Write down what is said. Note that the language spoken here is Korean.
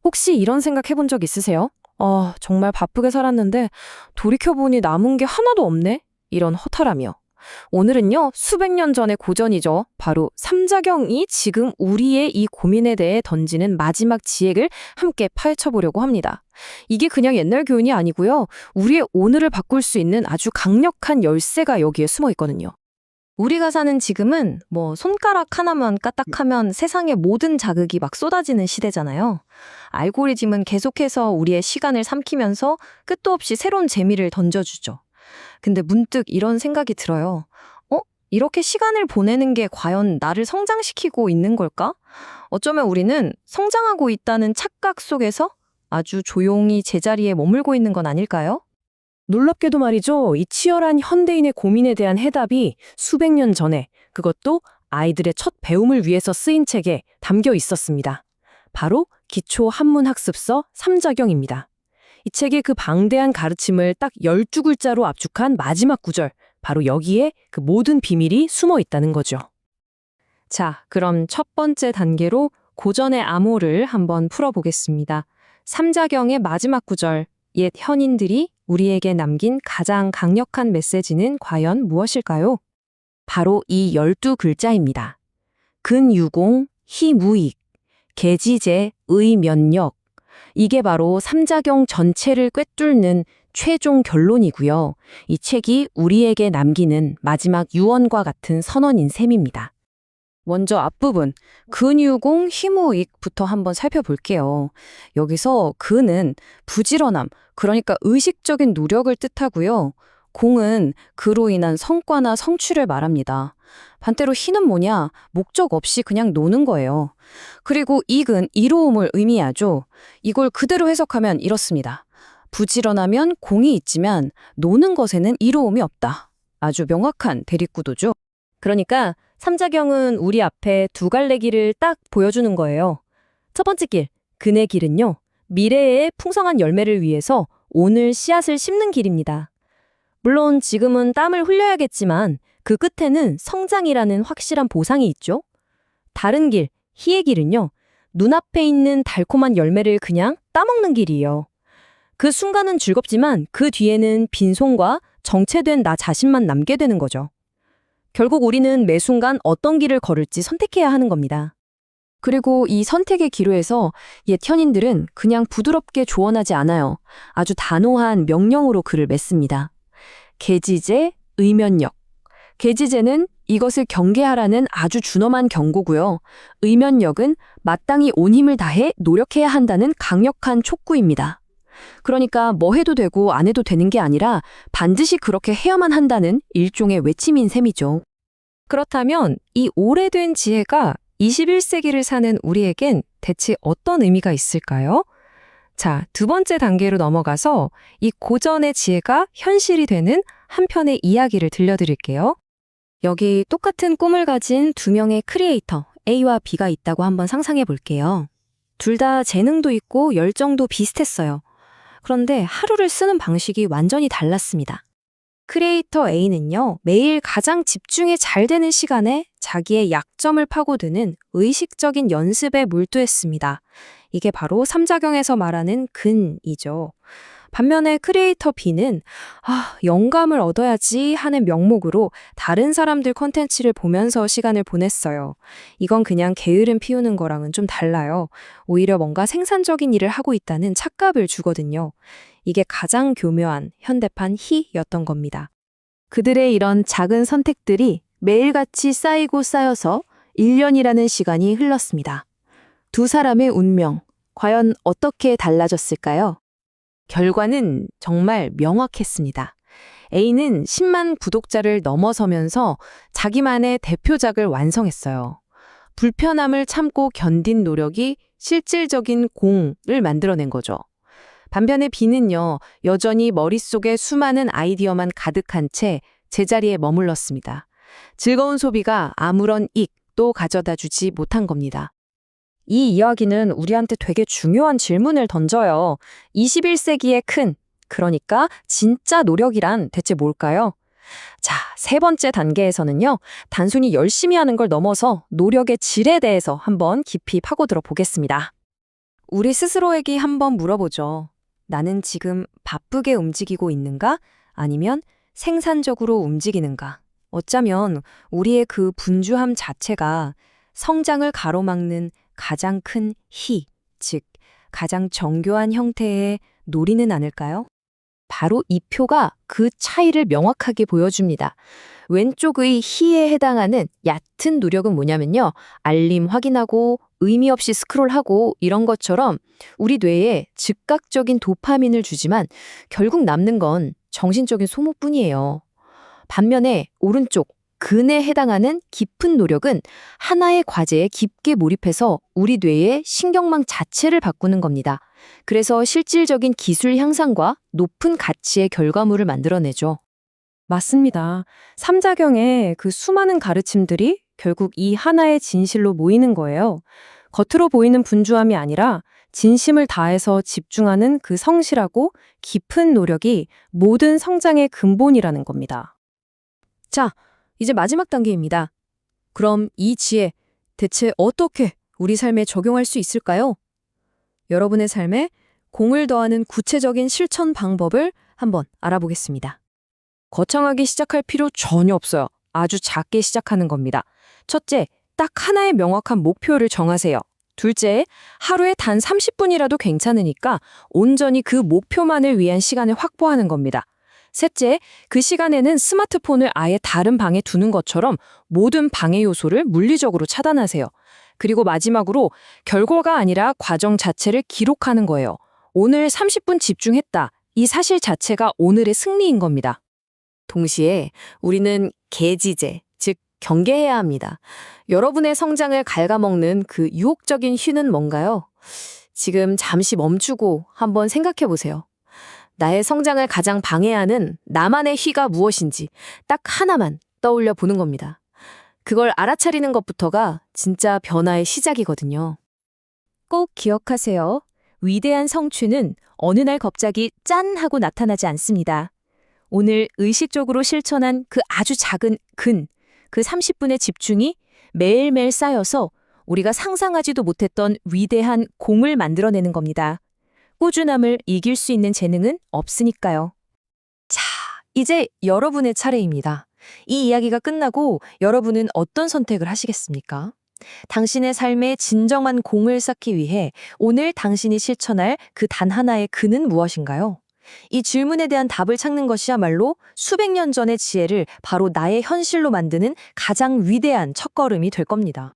혹시 이런 생각 해본 적 있으세요? 정말 바쁘게 살았는데 돌이켜보니 남은 게 하나도 없네? 이런 허탈함이요. 오늘은요, 수백 년 전의 고전이죠. 바로 삼자경이 지금 우리의 이 고민에 대해 던지는 마지막 지혜를 함께 파헤쳐보려고 합니다. 이게 그냥 옛날 교훈이 아니고요. 우리의 오늘을 바꿀 수 있는 아주 강력한 열쇠가 여기에 숨어 있거든요. 우리가 사는 지금은 손가락 하나만 까딱하면 세상의 모든 자극이 막 쏟아지는 시대잖아요. 알고리즘은 계속해서 우리의 시간을 삼키면서 끝도 없이 새로운 재미를 던져주죠. 근데 문득 이런 생각이 들어요. 이렇게 시간을 보내는 게 과연 나를 성장시키고 있는 걸까? 어쩌면 우리는 성장하고 있다는 착각 속에서 아주 조용히 제자리에 머물고 있는 건 아닐까요? 놀랍게도 말이죠. 이 치열한 현대인의 고민에 대한 해답이 수백 년 전에, 그것도 아이들의 첫 배움을 위해서 쓰인 책에 담겨 있었습니다. 바로 기초 한문학습서 삼자경입니다. 이 책의 그 방대한 가르침을 딱 12글자로 압축한 마지막 구절, 바로 여기에 그 모든 비밀이 숨어 있다는 거죠. 자, 그럼 첫 번째 단계로 고전의 암호를 한번 풀어보겠습니다. 삼자경의 마지막 구절, 옛 현인들이 우리에게 남긴 가장 강력한 메시지는 과연 무엇일까요? 바로 이 12글자입니다. 근유공, 희무익, 계지제, 의면역. 이게 바로 삼자경 전체를 꿰뚫는 최종 결론이고요. 이 책이 우리에게 남기는 마지막 유언과 같은 선언인 셈입니다. 먼저 앞부분, 근유공 희무익부터 한번 살펴볼게요. 여기서 근은 부지런함, 그러니까 의식적인 노력을 뜻하고요. 공은 그로 인한 성과나 성취를 말합니다. 반대로 희는 뭐냐? 목적 없이 그냥 노는 거예요. 그리고 익은 이로움을 의미하죠. 이걸 그대로 해석하면 이렇습니다. 부지런하면 공이 있지만 노는 것에는 이로움이 없다. 아주 명확한 대립구도죠. 그러니까 삼자경은 우리 앞에 두 갈래 길을 딱 보여주는 거예요. 첫 번째 길, 근의 길은요. 미래의 풍성한 열매를 위해서 오늘 씨앗을 심는 길입니다. 물론 지금은 땀을 흘려야겠지만 그 끝에는 성장이라는 확실한 보상이 있죠. 다른 길, 희의 길은요. 눈앞에 있는 달콤한 열매를 그냥 따먹는 길이에요. 그 순간은 즐겁지만 그 뒤에는 빈손과 정체된 나 자신만 남게 되는 거죠. 결국 우리는 매 순간 어떤 길을 걸을지 선택해야 하는 겁니다. 그리고 이 선택의 기로에서 옛 현인들은 그냥 부드럽게 조언하지 않아요. 아주 단호한 명령으로 글을 맺습니다. 계지제, 의면역. 계지제는 이것을 경계하라는 아주 준엄한 경고고요. 의면역은 마땅히 온 힘을 다해 노력해야 한다는 강력한 촉구입니다. 그러니까 뭐 해도 되고 안 해도 되는 게 아니라 반드시 그렇게 해야만 한다는 일종의 외침인 셈이죠. 그렇다면 이 오래된 지혜가 21세기를 사는 우리에겐 대체 어떤 의미가 있을까요? 자, 두 번째 단계로 넘어가서 이 고전의 지혜가 현실이 되는 한 편의 이야기를 들려드릴게요. 여기 똑같은 꿈을 가진 두 명의 크리에이터, A와 B가 있다고 한번 상상해 볼게요. 둘 다 재능도 있고 열정도 비슷했어요. 그런데 하루를 쓰는 방식이 완전히 달랐습니다. 크리에이터 A는요, 매일 가장 집중이 잘 되는 시간에 자기의 약점을 파고드는 의식적인 연습에 몰두했습니다. 이게 바로 삼자경에서 말하는 근이죠. 반면에 크리에이터 B는 영감을 얻어야지 하는 명목으로 다른 사람들 콘텐츠를 보면서 시간을 보냈어요. 이건 그냥 게으름 피우는 거랑은 좀 달라요. 오히려 뭔가 생산적인 일을 하고 있다는 착각을 주거든요. 이게 가장 교묘한 현대판 희였던 겁니다. 그들의 이런 작은 선택들이 매일같이 쌓이고 쌓여서 1년이라는 시간이 흘렀습니다. 두 사람의 운명, 과연 어떻게 달라졌을까요? 결과는 정말 명확했습니다. A는 10만 구독자를 넘어서면서 자기만의 대표작을 완성했어요. 불편함을 참고 견딘 노력이 실질적인 공을 만들어낸 거죠. 반면에 B는요, 여전히 머릿속에 수많은 아이디어만 가득한 채 제자리에 머물렀습니다. 즐거운 소비가 아무런 이익도 가져다 주지 못한 겁니다. 이 이야기는 우리한테 되게 중요한 질문을 던져요. 21세기의 그러니까 진짜 노력이란 대체 뭘까요? 자, 세 번째 단계에서는요, 단순히 열심히 하는 걸 넘어서 노력의 질에 대해서 한번 깊이 파고들어 보겠습니다. 우리 스스로에게 한번 물어보죠. 나는 지금 바쁘게 움직이고 있는가? 아니면 생산적으로 움직이는가? 어쩌면 우리의 그 분주함 자체가 성장을 가로막는 가장 큰 희, 즉 가장 정교한 형태의 놀이는 아닐까요? 바로 이 표가 그 차이를 명확하게 보여줍니다. 왼쪽의 희에 해당하는 얕은 노력은 뭐냐면요. 알림 확인하고 의미 없이 스크롤하고 이런 것처럼 우리 뇌에 즉각적인 도파민을 주지만 결국 남는 건 정신적인 소모뿐이에요. 반면에 오른쪽 근에 해당하는 깊은 노력은 하나의 과제에 깊게 몰입해서 우리 뇌의 신경망 자체를 바꾸는 겁니다. 그래서 실질적인 기술 향상과 높은 가치의 결과물을 만들어내죠. 맞습니다. 삼자경의 그 수많은 가르침들이 결국 이 하나의 진실로 모이는 거예요. 겉으로 보이는 분주함이 아니라 진심을 다해서 집중하는 그 성실하고 깊은 노력이 모든 성장의 근본이라는 겁니다. 자, 이제 마지막 단계입니다. 그럼 이 지혜, 대체 어떻게 우리 삶에 적용할 수 있을까요? 여러분의 삶에 공을 더하는 구체적인 실천 방법을 한번 알아보겠습니다. 거창하게 시작할 필요 전혀 없어요. 아주 작게 시작하는 겁니다. 첫째, 딱 하나의 명확한 목표를 정하세요. 둘째, 하루에 단 30분이라도 괜찮으니까 온전히 그 목표만을 위한 시간을 확보하는 겁니다. 셋째, 그 시간에는 스마트폰을 아예 다른 방에 두는 것처럼 모든 방해 요소를 물리적으로 차단하세요. 그리고 마지막으로 결과가 아니라 과정 자체를 기록하는 거예요. 오늘 30분 집중했다. 이 사실 자체가 오늘의 승리인 겁니다. 동시에 우리는 계지제, 즉 경계해야 합니다. 여러분의 성장을 갉아먹는 그 유혹적인 휴는 뭔가요? 지금 잠시 멈추고 한번 생각해 보세요. 나의 성장을 가장 방해하는 나만의 희가 무엇인지 딱 하나만 떠올려 보는 겁니다. 그걸 알아차리는 것부터가 진짜 변화의 시작이거든요. 꼭 기억하세요. 위대한 성취는 어느 날 갑자기 짠 하고 나타나지 않습니다. 오늘 의식적으로 실천한 그 아주 작은 그 30분의 집중이 매일매일 쌓여서 우리가 상상하지도 못했던 위대한 공을 만들어내는 겁니다. 꾸준함을 이길 수 있는 재능은 없으니까요. 자, 이제 여러분의 차례입니다. 이 이야기가 끝나고 여러분은 어떤 선택을 하시겠습니까? 당신의 삶에 진정한 공을 쌓기 위해 오늘 당신이 실천할 그 단 하나의 근은 무엇인가요? 이 질문에 대한 답을 찾는 것이야말로 수백 년 전의 지혜를 바로 나의 현실로 만드는 가장 위대한 첫걸음이 될 겁니다.